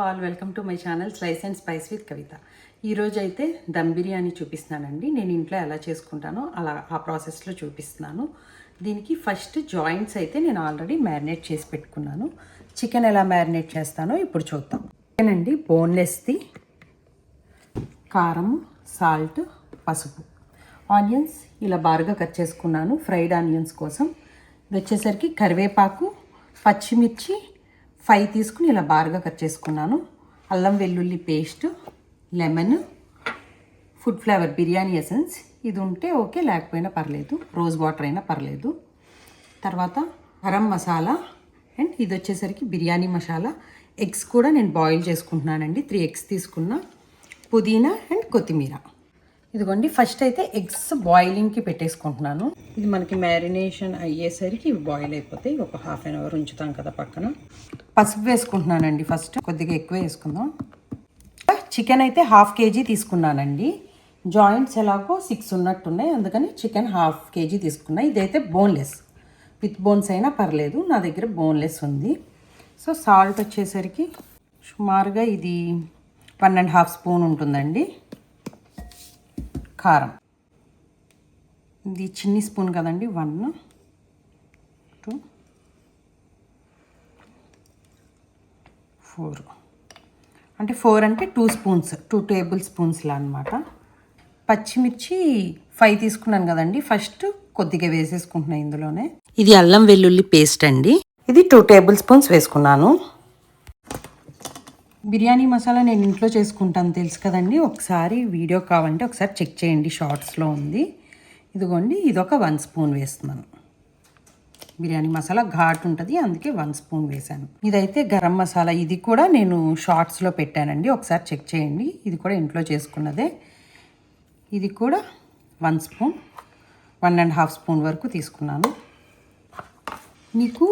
All welcome to my channel slice and spice with Kavitha. ఈరోజు అయితే దమ్ బిర్యానీ చూపిస్తున్నానండి. నేను ఇంట్లో ఎలా చేసుకుంటానో అలా ఆ ప్రాసెస్లో చూపిస్తున్నాను. దీనికి ఫస్ట్ జాయింట్స్ అయితే నేను ఆల్రెడీ మ్యారినేట్ చేసి పెట్టుకున్నాను. చికెన్ ఎలా మ్యారినేట్ చేస్తానో ఇప్పుడు చూద్దాం. చికెన్ అండి బోన్లెస్ది, కారం, సాల్ట్, పసుపు, ఆనియన్స్ ఇలా బాగా కట్ చేసుకున్నాను ఫ్రైడ్ ఆనియన్స్ కోసం. ఇది వచ్చేసరికి కరివేపాకు, పచ్చిమిర్చి 5 తీసుకుని ఇలా బాగా కట్ చేసుకున్నాను. అల్లం వెల్లుల్లి paste, lemon, food flavour biryani essence ఇది ఉంటే ఓకే, లేకపోయినా పర్లేదు, రోజ్ వాటర్ అయినా పర్లేదు. తర్వాత గరం మసాలా అండ్ ఇది వచ్చేసరికి బిర్యానీ మసాలా. ఎగ్స్ కూడా నేను బాయిల్ చేసుకుంటున్నానండి. 3 ఎగ్స్ తీసుకున్నా, పుదీనా అండ్ కొత్తిమీర. ఇదిగోండి ఫస్ట్ అయితే ఎగ్స్ బాయిలింగ్కి పెట్టేసుకుంటున్నాను. ఇది మనకి మ్యారినేషన్ అయ్యేసరికి ఇవి బాయిల్ అయిపోతాయి. ఒక హాఫ్ అన్ అవర్ ఉంచుతాం కదా పక్కన. పసుపు వేసుకుంటున్నానండి. ఫస్ట్ కొద్దిగా ఎక్కువ వేసుకుందాం. చికెన్ అయితే 1/2 kg తీసుకున్నానండి. జాయింట్స్ ఎలాగో 6 ఉన్నట్టున్నాయి, అందుకని చికెన్ 1/2 kg తీసుకున్నా. ఇదైతే బోన్లెస్, విత్ బోన్స్ అయినా పర్లేదు, నా దగ్గర బోన్లెస్ ఉంది. సో సాల్ట్ వచ్చేసరికి సుమారుగా ఇది 1.5 స్పూన్ ఉంటుందండి. కారం ఇది చిన్ని స్పూన్ కదండి, 1 2 4 అంటే 4 అంటే 2 స్పూన్స్, 2 టేబుల్ స్పూన్స్లా అనమాట. పచ్చిమిర్చి 5 తీసుకున్నాను కదండి, ఫస్ట్ కొద్దిగా వేసేసుకుంటున్నాను ఇందులోనే. ఇది అల్లం వెల్లుల్లి పేస్ట్ అండి, ఇది 2 టేబుల్ స్పూన్స్ వేసుకున్నాను. బిర్యానీ మసాలా నేను ఇంట్లో చేసుకుంటాను తెలుసు కదండి. ఒకసారి వీడియో కావాలంటే ఒకసారి చెక్ చేయండి, షార్ట్స్లో ఉంది. ఇదిగోండి ఇదొక 1 స్పూన్ వేస్తున్నాను. బిర్యానీ మసాలా ఘాట్ ఉంటుంది, అందుకే 1 స్పూన్ వేసాను. ఇదైతే గరం మసాలా, ఇది కూడా నేను షార్ట్స్లో పెట్టానండి, ఒకసారి చెక్ చేయండి. ఇది కూడా ఇంట్లో చేసుకున్నదే. ఇది కూడా 1 స్పూన్, 1.5 స్పూన్ వరకు తీసుకున్నాను. మీకు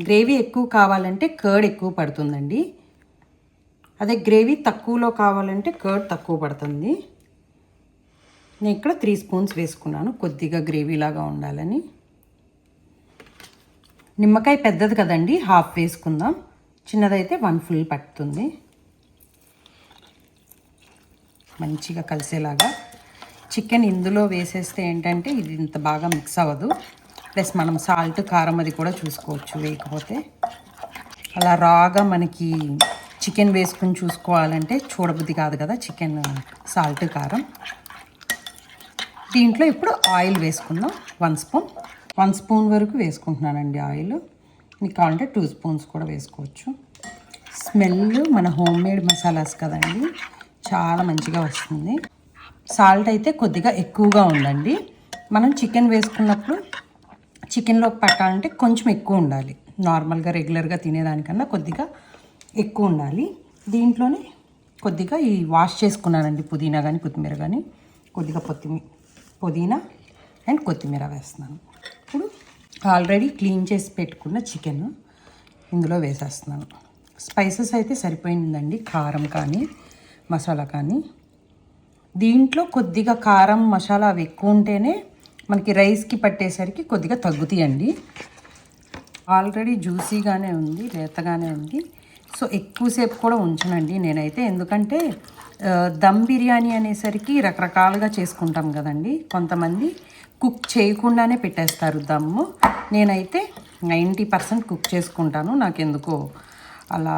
గ్రేవీ ఎక్కువ కావాలంటే కర్డ్ ఎక్కువ పడుతుందండి. అదే గ్రేవీ తక్కువలో కావాలంటే కర్డ్ తక్కువ పడుతుంది. నేను ఇక్కడ 3 స్పూన్స్ వేసుకున్నాను, కొద్దిగా గ్రేవీలాగా ఉండాలని. నిమ్మకాయ పెద్దది కదండి, 1/2 వేసుకుందాం. చిన్నదైతే 1 ఫుల్ పడుతుంది. మంచిగా కలిసేలాగా చికెన్ ఇందులో వేసేస్తే ఏంటంటే ఇది ఇంత బాగా మిక్స్ అవ్వదు. ప్లస్ మనం సాల్ట్, కారం అది కూడా చూసుకోవచ్చు. వేయకపోతే అలా రాగా మనకి చికెన్ వేసుకుని చూసుకోవాలంటే చూడబుద్ధి కాదు కదా చికెన్ సాల్ట్, కారం. దీంట్లో ఇప్పుడు ఆయిల్ వేసుకుందాం. 1 స్పూన్ వరకు వేసుకుంటున్నానండి ఆయిల్. మీకు కావాలంటే 2 స్పూన్స్ కూడా వేసుకోవచ్చు. స్మెల్ మన హోమ్ మేడ్ మసాలాస్ కదండి, చాలా మంచిగా వస్తుంది. సాల్ట్ అయితే కొద్దిగా ఎక్కువగా ఉందండి. మనం చికెన్ వేసుకున్నప్పుడు చికెన్లోకి పట్టాలంటే కొంచెం ఎక్కువ ఉండాలి. నార్మల్గా రెగ్యులర్గా తినేదానికన్నా కొద్దిగా ఎక్కువ ఉండాలి. దీంట్లోనే కొద్దిగా ఈ వాష్ చేసుకున్నానండి పుదీనా కానీ కొత్తిమీర కానీ, కొద్దిగా పుదీనా అండ్ కొత్తిమీర వేస్తున్నాను. ఇప్పుడు ఆల్రెడీ క్లీన్ చేసి పెట్టుకున్న చికెన్ ఇందులో వేసేస్తున్నాను. స్పైసెస్ అయితే సరిపోయిందండి, కారం కానీ మసాలా కానీ. దీంట్లో కొద్దిగా కారం, మసాలా అవి ఎక్కువ ఉంటేనే మనకి రైస్కి పట్టేసరికి కొద్దిగా తగ్గుతాయండి. ఆల్రెడీ జ్యూసీగానే ఉంది, లేతగానే ఉంది. సో ఎక్కువసేపు కూడా ఉంచనండి నేనైతే, ఎందుకంటే దమ్ బిర్యానీ అనేసరికి రకరకాలుగా చేసుకుంటాం కదండి. కొంతమంది కుక్ చేయకుండానే పెట్టేస్తారు దమ్ము. నేనైతే 90% కుక్ చేసుకుంటాను. నాకెందుకో అలా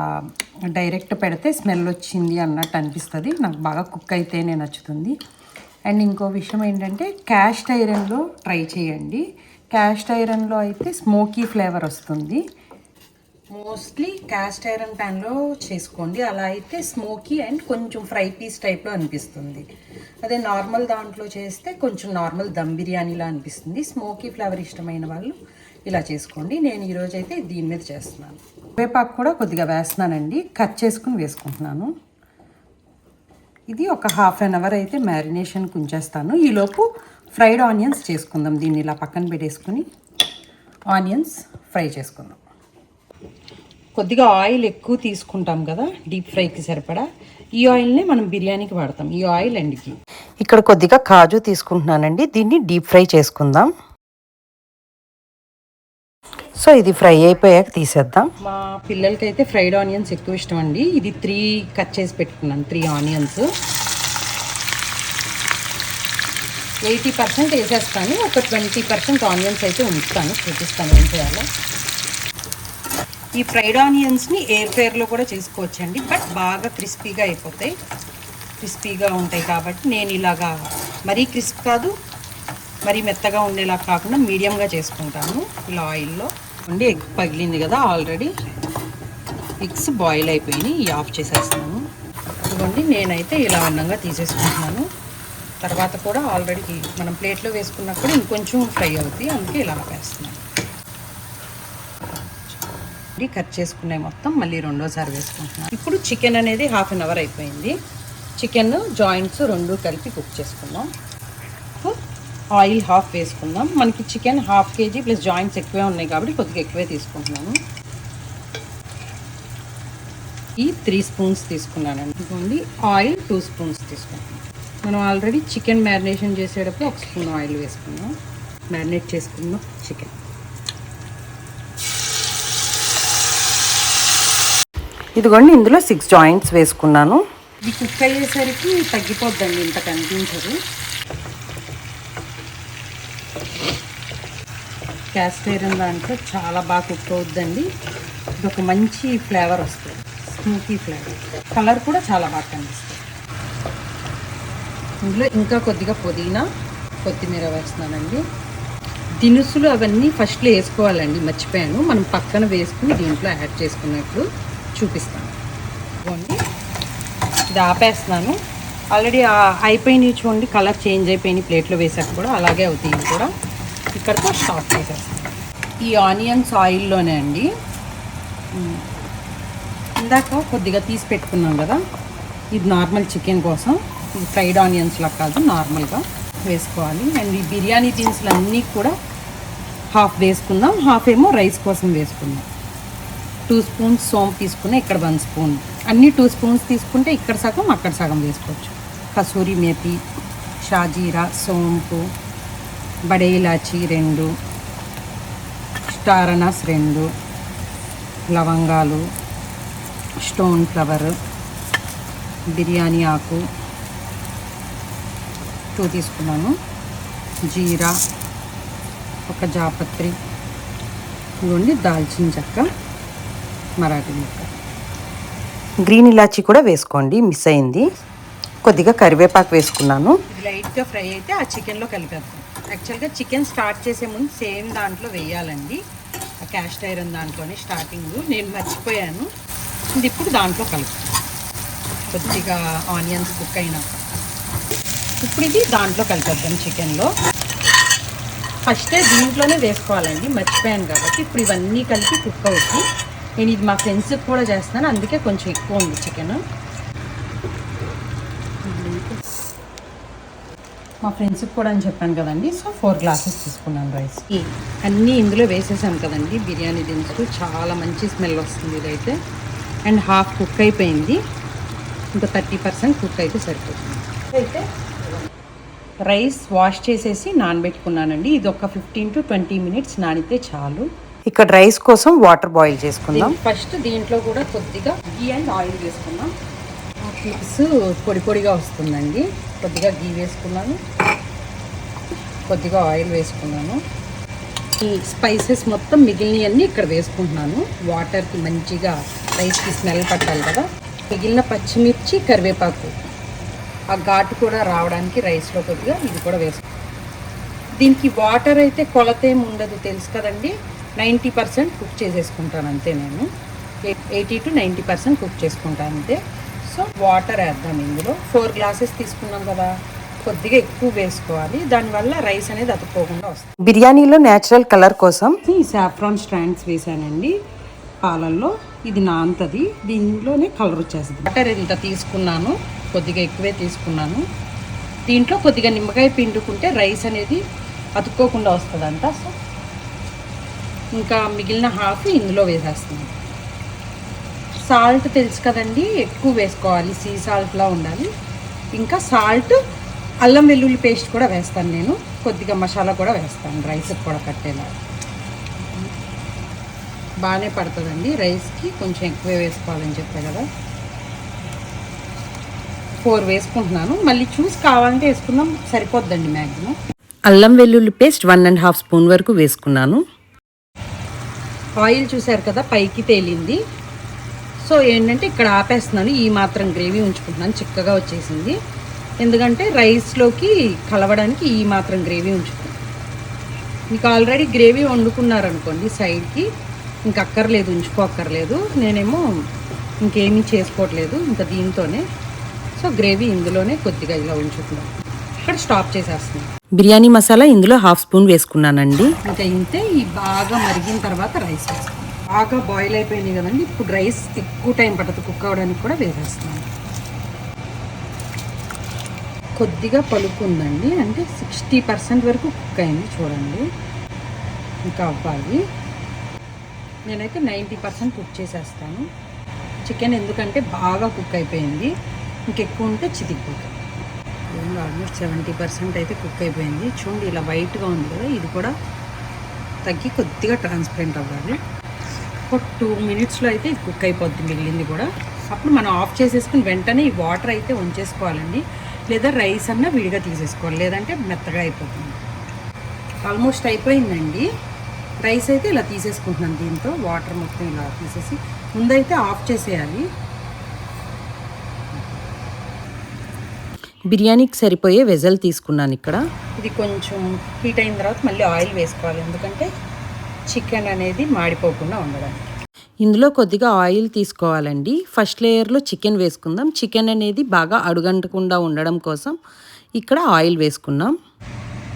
డైరెక్ట్ పెడితే స్మెల్ వచ్చింది అన్నట్టు అనిపిస్తుంది. నాకు బాగా కుక్ అయితేనే నచ్చుతుంది. అండ్ ఇంకో విషయం ఏంటంటే క్యాస్ట్ ఐరన్లో ట్రై చేయండి. క్యాస్ట్ ఐరన్లో అయితే స్మోకీ ఫ్లేవర్ వస్తుంది. మోస్ట్లీ క్యాస్ట్ ఐరన్ ప్యాన్లో చేసుకోండి, అలా అయితే స్మోకీ అండ్ కొంచెం ఫ్రై పీస్ టైప్లో అనిపిస్తుంది. అదే నార్మల్ దాంట్లో చేస్తే కొంచెం నార్మల్ దమ్ బిర్యానీలా అనిపిస్తుంది. స్మోకీ ఫ్లేవర్ ఇష్టమైన వాళ్ళు ఇలా చేసుకోండి. నేను ఈరోజు అయితే దీని మీద చేస్తున్నాను. కరివేపాకు కూడా కొద్దిగా వేస్తున్నానండి, కట్ చేసుకుని వేసుకుంటున్నాను. ఇది ఒక హాఫ్ అన్ అవర్ అయితే మ్యారినేషన్కి ఉంచేస్తాను. ఈలోపు ఫ్రైడ్ ఆనియన్స్ చేసుకుందాం. దీన్ని ఇలా పక్కన పెట్టేసుకుని ఆనియన్స్ ఫ్రై చేసుకుందాం. కొద్దిగా ఆయిల్ ఎక్కువ తీసుకుంటాం కదా డీప్ ఫ్రైకి సరిపడా, ఈ ఆయిల్నే మనం బిర్యానీకి వాడతాం. ఈ ఆయిల్ అండికి ఇక్కడ కొద్దిగా కాజు తీసుకుంటున్నానండి, దీన్ని డీప్ ఫ్రై చేసుకుందాం. సో ఇది ఫ్రై అయిపోయాక తీసేద్దాం. మా పిల్లలకైతే ఫ్రైడ్ ఆనియన్స్ ఎక్కువ ఇష్టం అండి. ఇది 3 కట్ చేసి పెట్టుకున్నాను, 3 ఆనియన్స్. 80% వేసేస్తాను, ఒక 20% ఆనియన్స్ అయితే ఉంచుతాను. చూపిస్తాను ఏం చేయాలో. ఈ ఫ్రైడ్ ఆనియన్స్ని ఎయిర్ ఫ్రైర్లో కూడా చేసుకోవచ్చండి, బట్ బాగా క్రిస్పీగా అయిపోతాయి, క్రిస్పీగా ఉంటాయి. కాబట్టి నేను ఇలాగా మరీ క్రిస్ప్ కాదు, మరీ మెత్తగా ఉండేలా కాకుండా మీడియంగా చేసుకుంటాను. ఇలా ఆయిల్లో ఉండి ఎగ్ పగిలింది కదా ఆల్రెడీ, ఎగ్స్ బాయిల్ అయిపోయినాయి, ఆఫ్ చేసేస్తున్నాను. ఇదిగోండి నేనైతే ఇలా అన్నంగా తీసేసుకుంటున్నాను. తర్వాత కూడా ఆల్రెడీ మనం ప్లేట్లో వేసుకున్నప్పుడు ఇంకొంచెం ఫ్రై అవుతుంది, అందుకే ఇలా వేస్తున్నాను. కట్ చేసుకునే మొత్తం మళ్ళీ రెండోసారి వేసుకుంటున్నాను. ఇప్పుడు చికెన్ అనేది 1/2 అవర్ అయిపోయింది. చికెన్ జాయింట్స్ 2 కలిపి కుక్ చేసుకుందాం. ఆయిల్ 1/2 వేసుకుందాం. మనకి చికెన్ 1/2 kg ప్లస్ జాయింట్స్ ఎక్కువే ఉన్నాయి కాబట్టి కొద్దిగా ఎక్కువే తీసుకుంటున్నాను. ఈ 3 స్పూన్స్ తీసుకున్నానండి. ఇదిగోండి ఆయిల్ 2 స్పూన్స్ తీసుకున్నాను. మనం ఆల్రెడీ చికెన్ మ్యారినేషన్ చేసేటప్పుడు 1 స్పూన్ ఆయిల్ వేసుకుందాం. మ్యారినేట్ చేసుకుందాం చికెన్. ఇదిగోండి ఇందులో 6 జాయింట్స్ వేసుకున్నాను. ఇది కుక్ అయ్యేసరికి తగ్గిపోద్దండి, ఇంత కనిపించదు. క్యాస్ట్ ఐరన్ దాంట్లో చాలా బాగా కుక్ అవుద్దండి. ఇది ఒక మంచి ఫ్లేవర్ వస్తుంది, స్మోకీ ఫ్లేవర్. కలర్ కూడా చాలా బాగా కనిపిస్తుంది. ఇందులో ఇంకా కొద్దిగా పుదీనా, కొత్తిమీర వేస్తున్నానండి. దినుసులు అవన్నీ ఫస్ట్లో వేసుకోవాలండి, మర్చిపోయాను. మనం పక్కన వేసుకుని దీంట్లో యాడ్ చేసుకున్నట్లు చూపిస్తాను. ఇది ఆపేస్తున్నాను. ఆల్రెడీ అయిపోయినాయి చూడండి, కలర్ చేంజ్ అయిపోయినాయి. ప్లేట్లో వేసాక కూడా అలాగే అవుతాయి. కూడా ఇక్కడితో స్టాప్ చేసేస్తాను. ఈ ఆనియన్స్ ఆయిల్లోనే అండి ఇందాక కొద్దిగా తీసి పెట్టుకున్నాం కదా, ఇది నార్మల్ చికెన్ కోసం. ఇది ఫ్రైడ్ ఆనియన్స్లా కాదు, నార్మల్గా వేసుకోవాలి. అండ్ ఈ బిర్యానీ దినుసులు అన్నీ కూడా 1/2 వేసుకుందాం, 1/2 ఏమో రైస్ కోసం వేసుకుందాం. 2 స్పూన్స్ సోంపు తీసుకున్నా, ఇక్కడ 1 స్పూన్. అన్నీ 2 స్పూన్స్ తీసుకుంటే ఇక్కడ సగం అక్కడ సగం వేసుకోవచ్చు. కసూరి మేతి, షాజీరా, సోంపు, బడే ఇలాచి 2, స్టార్ అనాస్ 2, లవంగాలు, స్టోన్ ఫ్లవర్, బిర్యానీ ఆకు 2 తీసుకున్నాను, జీరా, ఒక జాపత్రి, ఇవ్వండి దాల్చిన చెక్క, మరాఠీ ముక్క, గ్రీన్ ఇలాచీ కూడా వేసుకోండి, మిస్ అయింది. కొద్దిగా కరివేపాకు వేసుకున్నాను. లైట్గా ఫ్రై అయితే ఆ చికెన్లో కలిపేద్దాం. యాక్చువల్గా చికెన్ స్టార్ట్ చేసే ముందు సేమ్ దాంట్లో వేయాలండి, ఆ క్యాస్ట్ ఐరన్ దాంట్లోనే స్టార్టింగ్. నేను మర్చిపోయాను. ఇది ఇప్పుడు దాంట్లో కలుపుతాను. కొద్దిగా ఆనియన్స్ కుక్ అయినాక ఇప్పుడు ఇది దాంట్లో కలిపేద్దాం. చికెన్లో ఫస్టే దీంట్లోనే వేసుకోవాలండి, మర్చిపోయాను కాబట్టి. ఇప్పుడు ఇవన్నీ కలిపి కుక్ అవుతుంది. నేను ఇది మా ఫ్రెండ్స్కి కూడా చేస్తాను, అందుకే కొంచెం ఎక్కువ ఉంది చికెన్. మా ఫ్రెండ్స్కి కూడా అని చెప్పాను కదండి, సో 4 గ్లాసెస్ తీసుకున్నాను రైస్. అన్నీ ఇందులో వేసేసాను కదండి బిర్యానీ దినుసులు, చాలా మంచి స్మెల్ వస్తుంది ఇదైతే. అండ్ 1/2 కుక్ అయిపోయింది, ఇంకా 30% కుక్ అయితే సరిపోతుంది. అయితే రైస్ వాష్ చేసేసి నానబెట్టుకున్నానండి. ఇది ఒక 15 to 20 minutes నానితే చాలు. ఇక్కడ రైస్ కోసం వాటర్ బాయిల్ చేసుకుందాం. ఫస్ట్ దీంట్లో కూడా కొద్దిగా గీ అండ్ ఆయిల్ వేసుకుందాం. క్లిప్స్ పొడి పొడిగా వస్తుందండి. కొద్దిగా గీ వేసుకున్నాను, కొద్దిగా ఆయిల్ వేసుకున్నాను. ఈ స్పైసెస్ మొత్తం మిగిలినవన్నీ ఇక్కడ వేసుకుంటున్నాను. వాటర్కి మంచిగా రైస్కి స్మెల్ పట్టాలి కదా. మిగిలిన పచ్చిమిర్చి, కరివేపాకు, ఆ ఘాటు కూడా రావడానికి రైస్లో కొద్దిగా ఇది కూడా వేసుకుంటాను. దీనికి వాటర్ అయితే కొలత ఏమి ఉండదు, తెలుసు కదండి. 90% కుక్ చేసేసుకుంటాను అంతే. నేను 80 to 90% కుక్ చేసుకుంటాను అంతే. సో వాటర్ వేద్దాం ఇందులో. 4 గ్లాసెస్ తీసుకున్నాం కదా, కొద్దిగా ఎక్కువ వేసుకోవాలి, దానివల్ల రైస్ అనేది అతుక్కోకుండా వస్తుంది. బిర్యానీలో న్యాచురల్ కలర్ కోసం ఈ సాఫ్రాన్ స్ట్రాండ్స్ వేసానండి పాలల్లో. ఇది నాంతది, దీనిలోనే కలర్ వచ్చేస్తుంది. వాటర్ ఇంత తీసుకున్నాను, కొద్దిగా ఎక్కువే తీసుకున్నాను. దీంట్లో కొద్దిగా నిమ్మకాయ పిండుకుంటే రైస్ అనేది అతుక్కోకుండా వస్తుందంట. సో ఇంకా మిగిలిన 1/2 ఇందులో వేసేస్తున్నాను. సాల్ట్ తెలుసు కదండి, ఎక్కువ వేసుకోవాలి, సీ సాల్ట్లా ఉండాలి. ఇంకా సాల్ట్, అల్లం వెల్లుల్లి పేస్ట్ కూడా వేస్తాను నేను. కొద్దిగా మసాలా కూడా వేస్తాను రైస్కి కూడా కట్టేలా. బాగానే పడుతుందండి. రైస్కి కొంచెం ఎక్కువే వేసుకోవాలని చెప్పా కదా, 4 వేసుకుంటున్నాను. మళ్ళీ చూసి కావాలంటే వేసుకుందాం, సరిపోద్దండి మ్యాక్సిమం. అల్లం వెల్లుల్లి పేస్ట్ 1.5 స్పూన్ వరకు వేసుకున్నాను. ఆయిల్ చూసారు కదా పైకి తేలింది. సో ఏంటంటే ఇక్కడ ఆపేస్తున్నాను, ఈ మాత్రం గ్రేవీ ఉంచుకుంటున్నాను. చిక్కగా వచ్చేసింది, ఎందుకంటే రైస్లోకి కలవడానికి ఈ మాత్రం గ్రేవీ ఉంచుకుంటాను. మీకు ఆల్రెడీ గ్రేవీ వండుకున్నారనుకోండి సైడ్కి, ఇంక అక్కర్లేదు, ఉంచుకోక్కర్లేదు. నేనేమో ఇంకేమీ చేసుకోవట్లేదు ఇంకా దీంతోనే. సో గ్రేవీ ఇందులోనే కొద్దిగా ఇలా ఉంచుకున్నాను. ఇక్కడ స్టాప్ చేసేస్తున్నాను. బిర్యానీ మసాలా ఇందులో 1/2 స్పూన్ వేసుకున్నానండి. ఇంకా ఇంతే. ఈ బాగా మరిగిన తర్వాత రైస్ వేసుకున్నాను. బాగా బాయిల్ అయిపోయింది కదండి, ఇప్పుడు రైస్ ఎక్కువ టైం పట్టదు కుక్ అవ్వడానికి కూడా వేసేస్తున్నాను. కొద్దిగా పలుకు ఉందండి, అంటే 60% వరకు కుక్ అయింది చూడండి. ఇంకా అవ్వాలి. నేనైతే 90% కుక్ చేసేస్తాను చికెన్, ఎందుకంటే బాగా కుక్ అయిపోయింది. ఇంకెక్కువ ఉంటే చితికిపోతుంది. ఆల్మోస్ట్ 70% అయితే కుక్ అయిపోయింది. చూడండి ఇలా వైట్గా ఉంది కదా, ఇది కూడా తగ్గి కొద్దిగా ట్రాన్స్పరెంట్ అవ్వాలి. ఒక 2 మినిట్స్లో అయితే ఇది కుక్ అయిపోద్ది మిగిలింది కూడా. అప్పుడు మనం ఆఫ్ చేసేసుకుని వెంటనే ఈ వాటర్ అయితే ఉంచేసుకోవాలండి, లేదా రైస్ అన్నా విడిగా తీసేసుకోవాలి, లేదంటే మెత్తగా అయిపోతుంది. ఆల్మోస్ట్ అయిపోయిందండి. రైస్ అయితే ఇలా తీసేసుకుంటున్నాను, దీంతో వాటర్ మొత్తం ఇలా తీసేసి ముందైతే ఆఫ్ చేసేయాలి. బిర్యానీకి సరిపోయే వెజల్ తీసుకున్నాను ఇక్కడ. ఇది కొంచెం హీట్ అయిన తర్వాత మళ్ళీ ఆయిల్ వేసుకోవాలి, ఎందుకంటే చికెన్ అనేది మాడిపోకుండా ఉండడానికి. ఇందులో కొద్దిగా ఆయిల్ తీసుకోవాలండి. ఫస్ట్ లేయర్లో చికెన్ వేసుకుందాం. చికెన్ అనేది బాగా అడుగంటకుండా ఉండడం కోసం ఇక్కడ ఆయిల్ వేసుకున్నాం.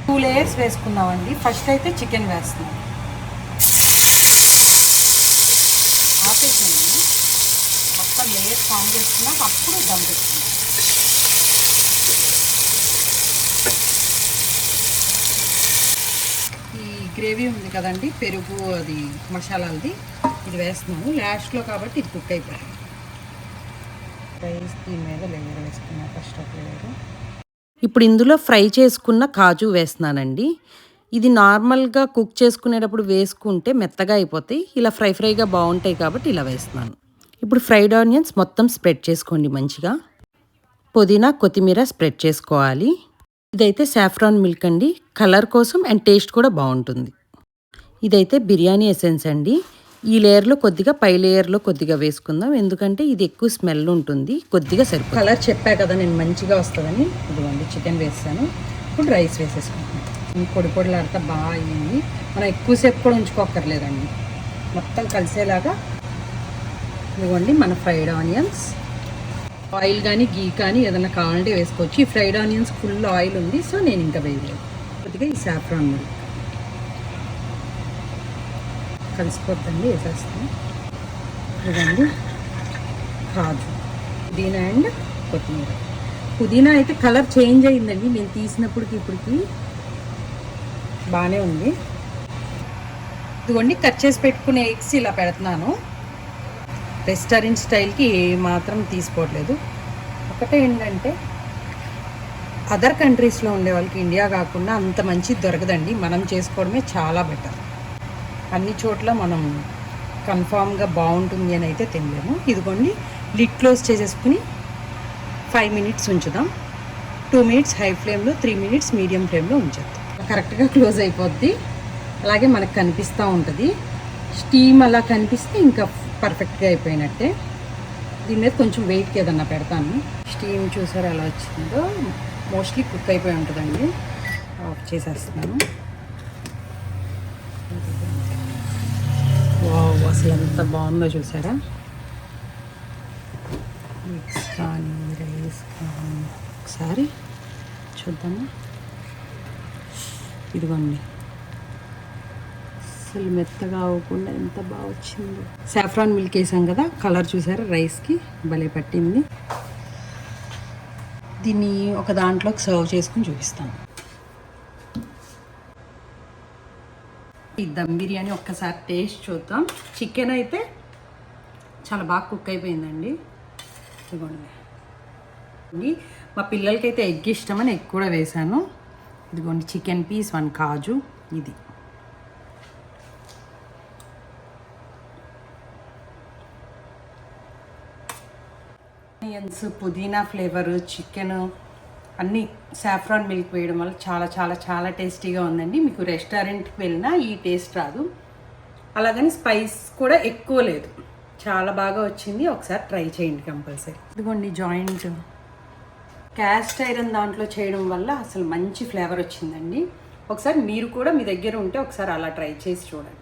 2 లేయర్స్ వేసుకున్నామండి. ఫస్ట్ అయితే చికెన్ వేస్తున్నాం. ఆపేసానండి, మొత్తం లేయర్ ఫామ్ చేసుకున్నాం, అప్పుడు దమ్ పెట్టుకున్నాం. గ్రేవీ ఉంది కదండి, పెరుగు అది మసాలాది, ఇది వేస్తున్నాను లాస్ట్లో కాబట్టి ఇది కుక్ అయిపోయింది. రైస్ దీని మీద లేయర్ వేసుకున్నాను, ఫస్ట్ ఒక లేయర్. ఇప్పుడు ఇందులో ఫ్రై చేసుకున్న కాజు వేస్తున్నానండి. ఇది నార్మల్గా కుక్ చేసుకునేటప్పుడు వేసుకుంటే మెత్తగా అయిపోతాయి, ఇలా ఫ్రైగా బాగుంటాయి కాబట్టి ఇలా వేస్తున్నాను. ఇప్పుడు ఫ్రైడ్ ఆనియన్స్ మొత్తం స్ప్రెడ్ చేసుకోండి మంచిగా. పుదీనా కొత్తిమీర స్ప్రెడ్ చేసుకోవాలి. ఇదైతే సాఫ్రాన్ మిల్క్ అండి, కలర్ కోసం అండ్ టేస్ట్ కూడా బాగుంటుంది. ఇదైతే బిర్యానీ ఎసెన్స్ అండి. ఈ లేయర్లో కొద్దిగా, పై లేయర్లో కొద్దిగా వేసుకుందాం, ఎందుకంటే ఇది ఎక్కువ స్మెల్ ఉంటుంది. కొద్దిగా సరిపోతుంది. కలర్ చెప్పా కదా నేను మంచిగా వస్తుందని. ఇదిగోండి చికెన్ వేసాను, ఇప్పుడు రైస్ వేసేసుకుంటాను. పొడి పొడిలాడితే బాగా అయ్యింది. మనం ఎక్కువసేపు కూడా ఉంచుకోక్కర్లేదండి, మొత్తం కలిసేలాగా. ఇదిగోండి మన ఫ్రైడ్ ఆనియన్స్. ఆయిల్ కానీ గీ కానీ ఏదైనా కావాలంటే వేసుకోవచ్చు. ఈ ఫ్రైడ్ ఆనియన్స్ ఫుల్ ఆయిల్ ఉంది, సో నేను ఇంకా వేయలేదు. కొద్దిగా ఈ సాఫ్రాన్ మిల్క్ కలిసిపోద్దండి, వేసేస్తాను. ఇదండి కాజు, పుదీనా అండ్ కొత్తిమీర. పుదీనా అయితే కలర్ చేంజ్ అయిందండి, నేను తీసినప్పటికి ఇప్పటికి బాగానే ఉంది. ఇదిగోండి కట్ చేసి పెట్టుకునే ఎగ్స్ ఇలా పెడుతున్నాను. రెస్టారెంట్ స్టైల్కి ఏ మాత్రం తీసుకోవట్లేదు. ఒకటే ఏంటంటే అదర్ కంట్రీస్లో ఉండే వాళ్ళకి ఇండియా కాకుండా అంత మంచిది దొరకదండి, మనం చేసుకోవడమే చాలా బెటర్. అన్ని చోట్ల మనం కన్ఫామ్గా బాగుంటుంది అని అయితే తినలేము. ఇదిగోండి లిడ్ క్లోజ్ చేసేసుకుని 5 మినిట్స్ ఉంచుదాం. 2 మినిట్స్ హై ఫ్లేమ్లో, 3 మినిట్స్ మీడియం ఫ్లేమ్లో ఉంచేద్దాం. కరెక్ట్గా క్లోజ్ అయిపోద్ది, అలాగే మనకు కనిపిస్తూ ఉంటుంది. స్టీమ్ అలా కనిపిస్తే ఇంకా పర్ఫెక్ట్గా అయిపోయినట్టే. దీని మీద కొంచెం వెయిట్కి ఏదన్నా పెడతాను. స్టీమ్ చూసారు ఎలా వచ్చిందో, మోస్ట్లీ కుక్ అయిపోయి ఉంటుందండి. ఆఫ్ చేసేస్తున్నాను. వావ్, అసలు ఎంత బాగుందో చూసారా. మిక్స్ కానీ రైస్ కానీ ఒకసారి చూద్దాము. ఇదిగోండి అసలు మెత్తగా అవ్వకుండా ఎంత బాగా వచ్చింది. సాఫ్రాన్ మిల్క్ వేసాం కదా, కలర్ చూసారా రైస్కి భలే పట్టింది. దీన్ని ఒక దాంట్లోకి సర్వ్ చేసుకుని చూపిస్తాను. ఈ దమ్ బిర్యానీ ఒక్కసారి టేస్ట్ చూద్దాం. చికెన్ అయితే చాలా బాగా కుక్ అయిపోయిందండి. ఇదిగోండి మా పిల్లలకైతే ఎగ్ ఇష్టమని ఎగ్ కూడా వేసాను. ఇదిగోండి చికెన్ పీస్, 1 కాజు. ఇది ఆనియన్స్, పుదీనా ఫ్లేవరు, చికెన్ అన్నీ సాఫ్రాన్ మిల్క్ వేయడం వల్ల చాలా చాలా చాలా టేస్టీగా ఉందండి. మీకు రెస్టారెంట్కి వెళ్ళినా ఈ టేస్ట్ రాదు. అలాగని స్పైస్ కూడా ఎక్కువ లేదు, చాలా బాగా వచ్చింది. ఒకసారి ట్రై చేయండి కంపల్సరీ. ఇదిగోండి జాయింట్ క్యాస్ట్ ఐరన్ దాంట్లో చేయడం వల్ల అసలు మంచి ఫ్లేవర్ వచ్చిందండి. ఒకసారి మీరు కూడా మీ దగ్గర ఉంటే ఒకసారి అలా ట్రై చేసి చూడండి.